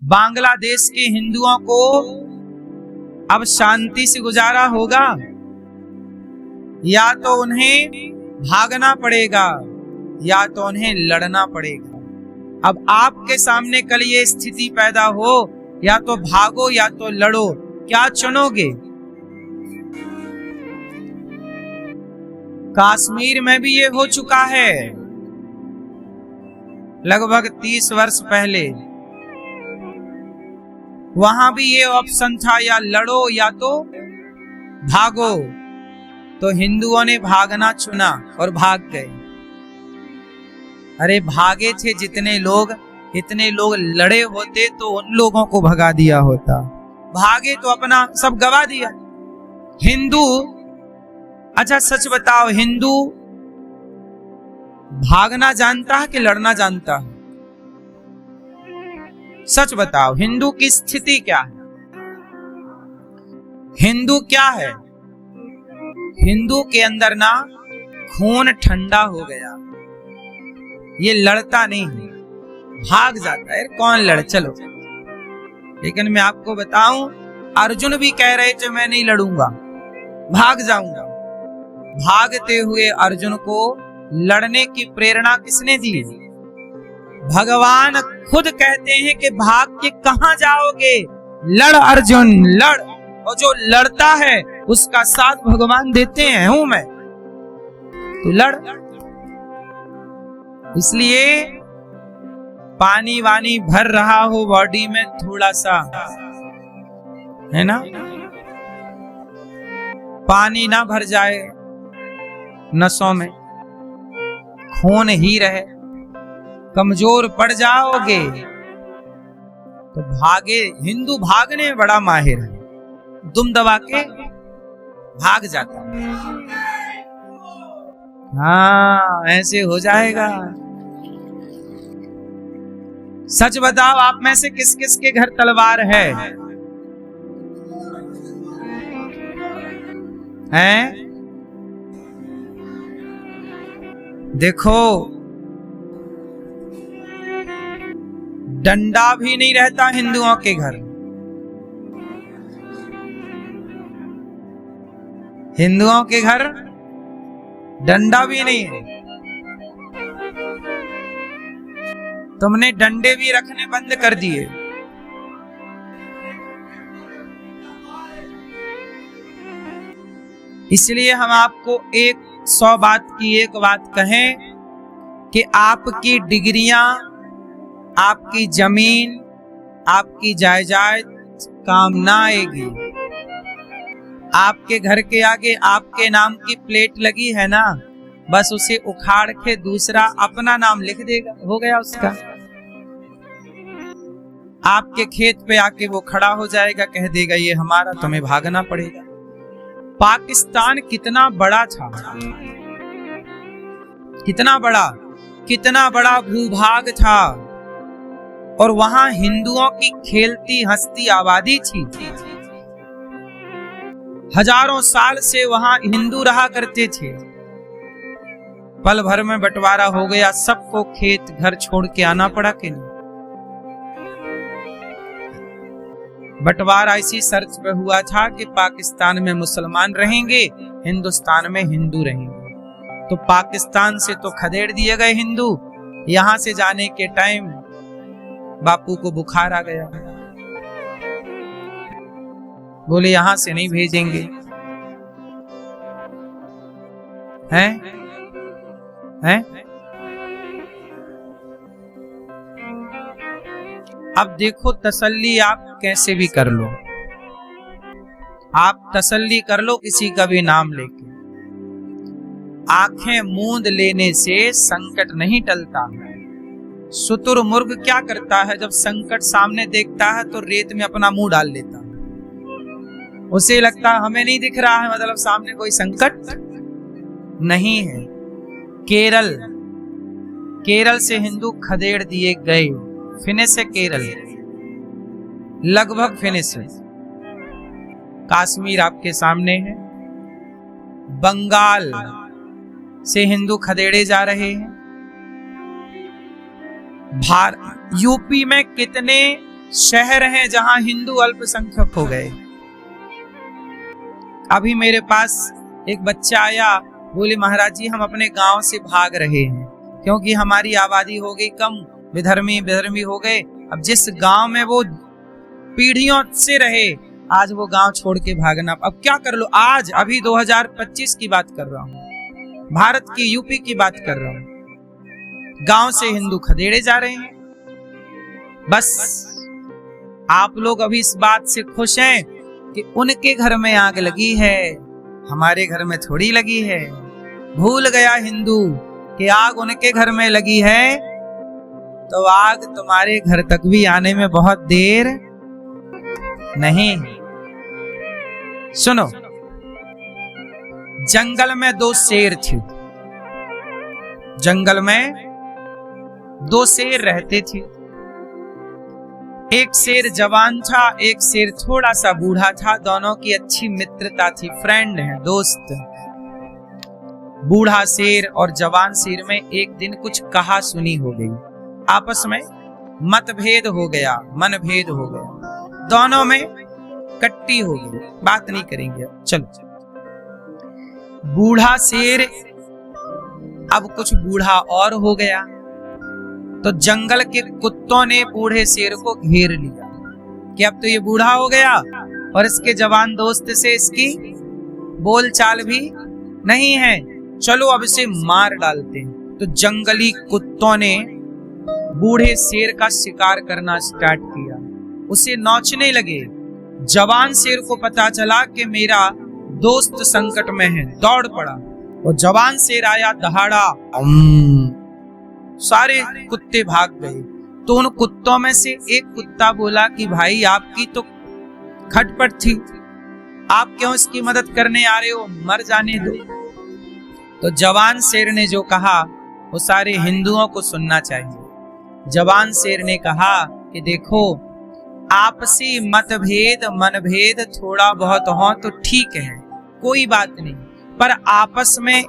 बांग्लादेश के हिंदुओं को अब शांति से गुजारा होगा, या तो उन्हें भागना पड़ेगा या तो उन्हें लड़ना पड़ेगा। अब आपके सामने कल ये स्थिति पैदा हो, या तो भागो या तो लड़ो, क्या चुनोगे? कश्मीर में भी ये हो चुका है लगभग 30 वर्ष पहले। वहां भी ये ऑप्शन था, या लड़ो या तो भागो। तो हिंदुओं ने भागना चुना और भाग गए। अरे भागे थे जितने लोग, इतने लोग लड़े होते तो उन लोगों को भगा दिया होता। भागे तो अपना सब गवा दिया। हिंदू, अच्छा सच बताओ, हिंदू भागना जानता है कि लड़ना जानता है? सच बताओ, हिंदू की स्थिति क्या है? हिंदू क्या है? हिंदू के अंदर ना खून ठंडा हो गया, ये लड़ता नहीं है, भाग जाता है। कौन लड़, चलो। लेकिन मैं आपको बताऊं, अर्जुन भी कह रहे थे मैं नहीं लड़ूंगा, भाग जाऊंगा। भागते हुए अर्जुन को लड़ने की प्रेरणा किसने दी? भगवान खुद कहते हैं कि भाग के कहां जाओगे, लड़ अर्जुन लड़। और जो लड़ता है उसका साथ भगवान देते हैं, हूं मैं, तो लड़। इसलिए पानी वानी भर रहा हो बॉडी में थोड़ा सा, है ना, पानी ना भर जाए नसों में, खून ही रहे, कमजोर पड़ जाओगे तो भागे। हिंदू भागने में बड़ा माहिर है, दुम दबा के भाग जाता है। हाँ, ऐसे हो जाएगा। सच बताओ, आप में से किस किस के घर तलवार है? हैं? देखो, डंडा भी नहीं रहता हिंदुओं के घर। हिंदुओं के घर डंडा भी नहीं है। तुमने डंडे भी रखने बंद कर दिए। इसलिए हम आपको 100 बात की एक बात कहें कि आपकी डिग्रियां, आपकी जमीन, आपकी जायदाद काम ना आएगी। आपके घर के आगे आपके नाम की प्लेट लगी है ना, बस उसे उखाड़ के दूसरा अपना नाम लिख देगा, हो गया उसका। आपके खेत पे आके वो खड़ा हो जाएगा, कह देगा ये हमारा, तुम्हें भागना पड़ेगा। पाकिस्तान कितना बड़ा था, कितना बड़ा भूभाग था, और वहां हिंदुओं की खेलती हंसती आबादी थी। हजारों साल से वहां हिंदू रहा करते थे। पल भर में बंटवारा हो गया, सबको खेत घर छोड़ के आना पड़ा कि नहीं? बंटवारा इसी शर्त पे हुआ था कि पाकिस्तान में मुसलमान रहेंगे, हिंदुस्तान में हिंदू रहेंगे। तो पाकिस्तान से तो खदेड़ दिए गए हिंदू। यहां से जाने के टाइम बापू को बुखार आ गया, बोले यहां से नहीं भेजेंगे। हैं? अब देखो, तसल्ली आप कैसे भी कर लो, आप तसल्ली कर लो किसी का भी नाम लेके। आंखें मूंद लेने से संकट नहीं टलता। शुतुरमुर्ग क्या करता है, जब संकट सामने देखता है तो रेत में अपना मुंह डाल लेता है। उसे लगता है हमें नहीं दिख रहा है, मतलब सामने कोई संकट नहीं है। केरल से हिंदू खदेड़ दिए गए। फिनिश है केरल, लगभग फिनिश है। कश्मीर आपके सामने है। बंगाल से हिंदू खदेड़े जा रहे हैं। यूपी में कितने शहर हैं जहां हिंदू अल्पसंख्यक हो गए। अभी मेरे पास एक बच्चा आया, बोले महाराज जी हम अपने गांव से भाग रहे हैं क्योंकि हमारी आबादी हो गई कम, विधर्मी हो गए। अब जिस गांव में वो पीढ़ियों से रहे, आज वो गांव छोड़ के भागना, अब क्या कर लो। आज अभी 2025 की बात कर रहा हूं, भारत की यूपी की बात कर रहा हूं। गांव से हिंदू खदेड़े जा रहे हैं। बस आप लोग अभी इस बात से खुश हैं कि उनके घर में आग लगी है, हमारे घर में थोड़ी लगी है। भूल गया हिंदू कि आग उनके घर में लगी है तो आग तुम्हारे घर तक भी आने में बहुत देर नहीं। सुनो, जंगल में दो शेर थे। जंगल में दो शेर रहते थे। एक शेर जवान था, एक शेर थोड़ा सा बूढ़ा था। दोनों की अच्छी मित्रता थी, फ्रेंड हैं, दोस्त। बूढ़ा शेर और जवान शेर में एक दिन कुछ कहा सुनी हो गई, आपस में मतभेद हो गया, मनभेद हो गया, दोनों में कट्टी हो गई। बात नहीं करेंगे, चलो। बूढ़ा शेर अब कुछ बूढ़ा और हो गया तो जंगल के कुत्तों ने बूढ़े शेर को घेर लिया कि अब तो ये बूढ़ा हो गया और इसके जवान दोस्त से इसकी बोलचाल भी नहीं है, चलो अब इसे मार डालते हैं। तो जंगली कुत्तों ने बूढ़े शेर का शिकार करना स्टार्ट किया, उसे नोचने लगे। जवान शेर को पता चला कि मेरा दोस्त संकट में है, दौड़ पड़ा और जवान शेर आया दहाड़ा, सारे कुत्ते भाग गए। तो उन कुत्तों में से एक कुत्ता बोला कि भाई आपकी तो खटपट थी, आप क्यों इसकी मदद करने आ रहे हो, मर जाने दो। तो जवान शेर ने जो कहा वो सारे हिंदुओं को सुनना चाहिए। जवान शेर ने कहा कि देखो, आपसी मतभेद मनभेद थोड़ा बहुत हो तो ठीक है, कोई बात नहीं, पर आपस में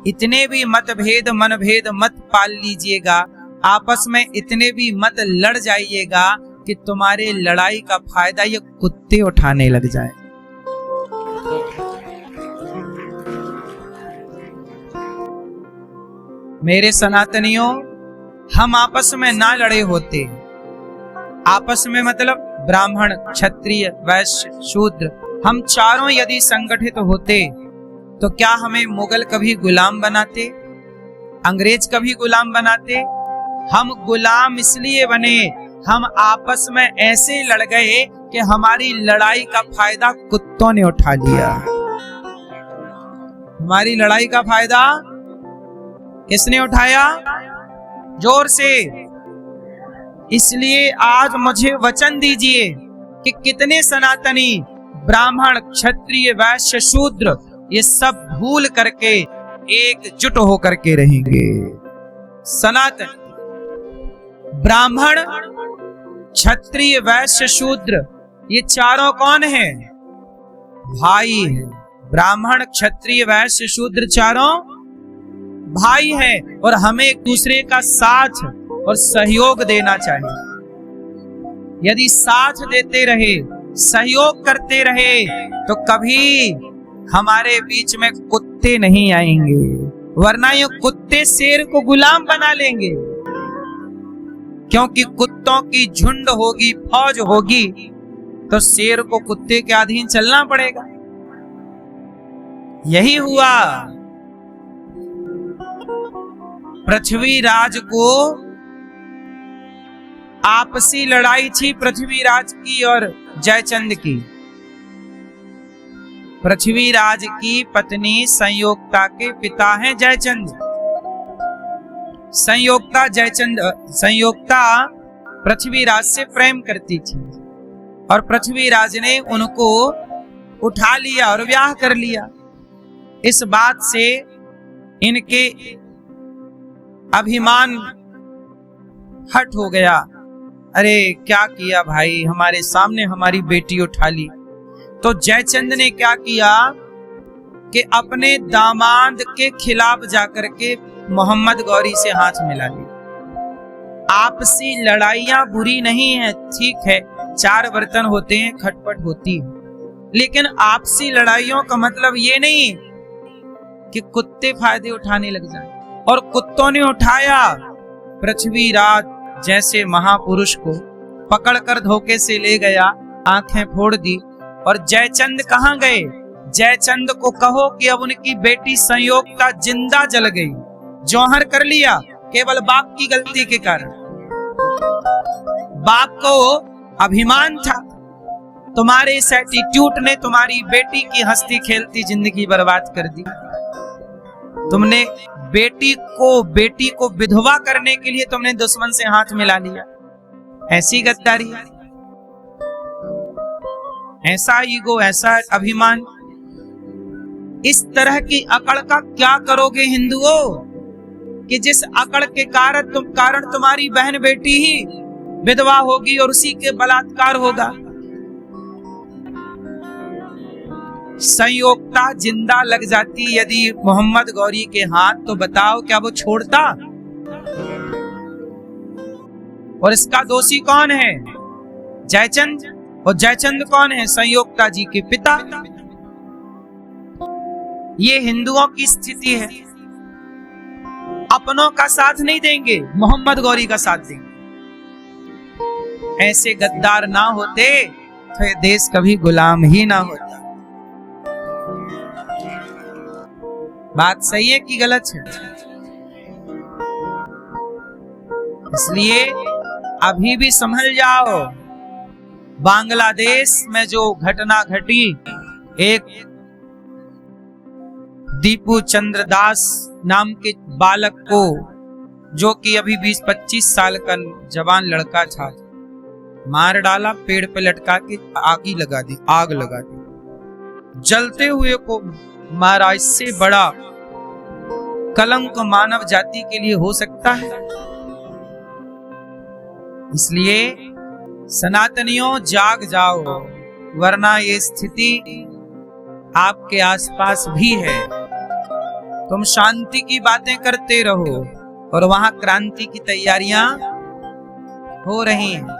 इतने भी मतभेद मनभेद मत पाल लीजिएगा, आपस में इतने भी मत लड़ जाइएगा कि तुम्हारे लड़ाई का फायदा ये कुत्ते उठाने लग जाए। मेरे सनातनियों, हम आपस में ना लड़े होते, आपस में मतलब ब्राह्मण क्षत्रिय वैश्य शूद्र, हम चारों यदि संगठित होते तो क्या हमें मुगल कभी गुलाम बनाते, अंग्रेज कभी गुलाम बनाते? हम गुलाम इसलिए बने, हम आपस में ऐसे लड़ गए कि हमारी लड़ाई का फायदा कुत्तों ने उठा लिया। हमारी लड़ाई का फायदा किसने उठाया? जोर से। इसलिए आज मुझे वचन दीजिए कि कितने सनातनी ब्राह्मण क्षत्रिय वैश्य शूद्र ये सब भूल करके एकजुट होकर के रहेंगे। सनातन ब्राह्मण क्षत्रिय वैश्य शूद्र ये चारों कौन हैं? भाई हैं। ब्राह्मण क्षत्रिय वैश्य शूद्र चारों भाई हैं और हमें एक दूसरे का साथ और सहयोग देना चाहिए। यदि साथ देते रहे, सहयोग करते रहे तो कभी हमारे बीच में कुत्ते नहीं आएंगे, वरना ये कुत्ते शेर को गुलाम बना लेंगे। क्योंकि कुत्तों की झुंड होगी, फौज होगी, तो शेर को कुत्ते के अधीन चलना पड़ेगा। यही हुआ। पृथ्वीराज को आपसी लड़ाई थी, पृथ्वीराज की और जयचंद की। पृथ्वीराज की पत्नी संयोक्ता के पिता हैं जयचंद। संयोक्ता पृथ्वीराज से प्रेम करती थी और पृथ्वीराज ने उनको उठा लिया और ब्याह कर लिया। इस बात से इनके अभिमान हट हो गया। अरे क्या किया भाई, हमारे सामने हमारी बेटी उठा ली। तो जयचंद ने क्या किया कि अपने दामाद के खिलाफ जाकर के मोहम्मद गौरी से हाथ मिला लिया। आपसी लड़ाइयां बुरी नहीं है, ठीक है, 4 बर्तन होते हैं, खटपट होती है, लेकिन आपसी लड़ाइयों का मतलब ये नहीं कि कुत्ते फायदे उठाने लग जाएं। और कुत्तों ने उठाया। पृथ्वीराज जैसे महापुरुष को पकड़कर धोखे से ले गया, आंखें फोड़ दी। और जयचंद कहां गए? जयचंद को कहो कि अब उनकी बेटी संयोगता जिंदा जल गई, जौहर कर लिया, केवल बाप की गलती के कारण। बाप को अभिमान था, तुम्हारे इस एटीट्यूड ने तुम्हारी बेटी की हंसती खेलती जिंदगी बर्बाद कर दी। तुमने बेटी को विधवा करने के लिए तुमने दुश्मन से हाथ मिला लिया। ऐसी गद्दारी, ऐसा ईगो, ऐसा अभिमान। इस तरह की अकड़ का क्या करोगे हिंदुओं, कि जिस अकड़ के कारण तुम्हारी बहन बेटी ही विधवा होगी और उसी के बलात्कार होगा। संयोगता जिंदा लग जाती यदि मोहम्मद गौरी के हाथ, तो बताओ क्या वो छोड़ता? और इसका दोषी कौन है? जयचंद। और जयचंद कौन है? संयोगता जी के पिता। ये हिंदुओं की स्थिति है। अपनों का साथ नहीं देंगे, मोहम्मद गौरी का साथ देंगे। ऐसे गद्दार ना होते तो ये देश कभी गुलाम ही ना होता। बात सही है कि गलत है? इसलिए अभी भी संभल जाओ। बांग्लादेश में जो घटना घटी, एक दीपू चंद्र दास नाम के बालक को, जो कि अभी 20-25 साल का जवान लड़का था, मार डाला, पेड़ पे लटका के आग लगा दी, जलते हुए को मारा। इससे बड़ा कलंक मानव जाति के लिए हो सकता है? इसलिए सनातनियों जाग जाओ, वरना ये स्थिति आपके आसपास भी है। तुम शांति की बातें करते रहो और वहां क्रांति की तैयारियां हो रही हैं।